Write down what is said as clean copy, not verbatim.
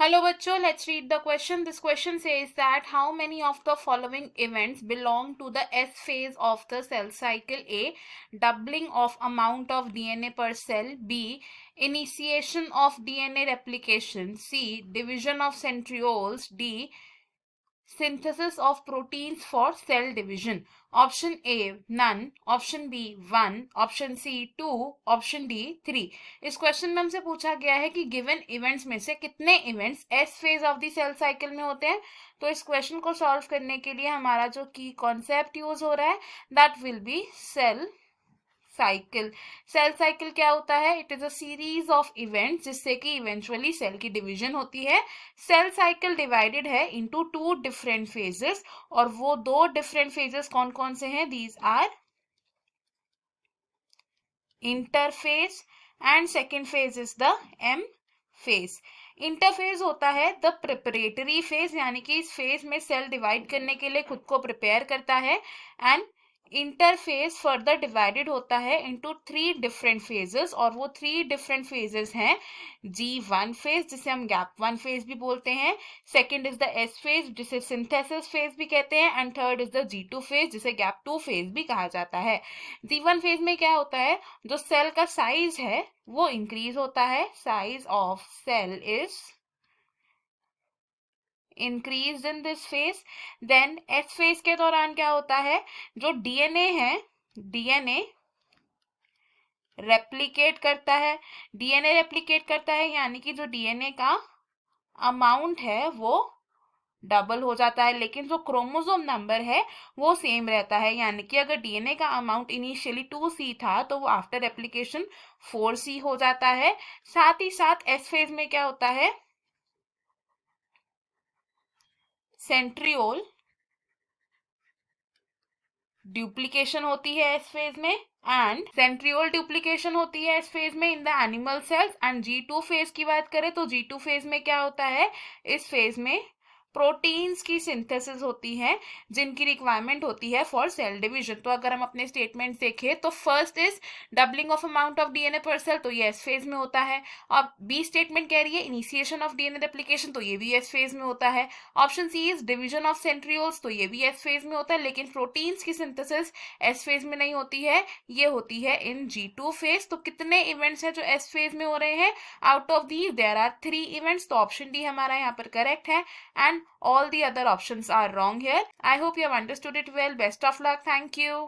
Hello bachcho, let's read the question. This question says that how many of the following events belong to the S phase of the cell cycle? A. Doubling of amount of DNA per cell. B. Initiation of DNA replication. C. Division of centrioles. D. Synthesis of proteins for cell division. Option A none, option B 1, option C 2, option D 3. इस question में हमसे पूछा गया है कि given events में से कितने events S phase of the cell cycle में होते हैं. तो इस क्वेश्चन को सॉल्व करने के लिए हमारा जो की कॉन्सेप्ट यूज हो रहा है that will be cell cycle. Cell cycle क्या होता है? It is a series of events जिससे कि इवेंचुअली सेल की डिवीजन होती है. सेल साइकिल डिवाइडेड है इनटू टू डिफरेंट फेजेस और वो दो डिफरेंट फेजेस कौन कौन से हैं? These are interphase and second phase is the M phase. Interphase होता है द प्रिपरेटरी फेज, यानी कि इस फेज में सेल डिवाइड करने के लिए खुद को प्रिपेयर करता है. एंड इंटरफेज फर्दर डिवाइडेड होता है इनटू थ्री डिफरेंट फेजेस और वो थ्री डिफरेंट फेजेस हैं G1 फेज जिसे हम गैप 1 फेज भी बोलते हैं, second is the S phase जिसे सिंथेसिस फेज भी कहते हैं, and third is the G2 phase जिसे गैप 2 फेज भी कहा जाता है. G1 फेज में क्या होता है? जो सेल का साइज है वो इंक्रीज होता है. Size of cell is increase in this phase. Then S phase के दौरान क्या होता है? जो डीएनए है, डीएनए रेप्लिकेट करता है. डीएनए रेप्लिकेट करता है यानी कि जो डीएनए का अमाउंट है वो डबल हो जाता है, लेकिन जो क्रोमोसोम नंबर है वो सेम रहता है. यानी कि अगर डीएनए का अमाउंट इनिशियली 2C था तो वो आफ्टर रेप्लिकेशन 4C हो जाता है. साथ ही साथ एस फेज में क्या होता है? सेंट्रियोल ड्यूप्लीकेशन होती है इस फेज में, एंड सेंट्रियोल ड्यूप्लीकेशन होती है इस फेज में in the animal cells. And G2 phase की बात करें तो G2 फेज में क्या होता है? इस फेज में प्रोटीन्स की सिंथेसिस होती है जिनकी रिक्वायरमेंट होती है फॉर सेल डिवीजन. तो अगर हम अपने स्टेटमेंट देखें तो first is doubling of amount of DNA पर सेल, तो ये एस फेज में होता है. अब बी स्टेटमेंट कह रही है इनिशिएशन ऑफ डीएनए रेप्लिकेशन, तो ये भी एस फेज में होता है. Option C is division of centrioles, तो ये भी एस फेज में होता है, लेकिन प्रोटीन्स की सिंथेसिस एस फेज में नहीं होती है, ये होती है इन G2 फेज. तो कितने इवेंट्स हैं जो एस फेज में हो रहे हैं? Out of these there are 3 events. तो ऑप्शन डी हमारा यहाँ पर करेक्ट है and all the other options are wrong here. I hope you have understood it well. Best of luck. Thank you.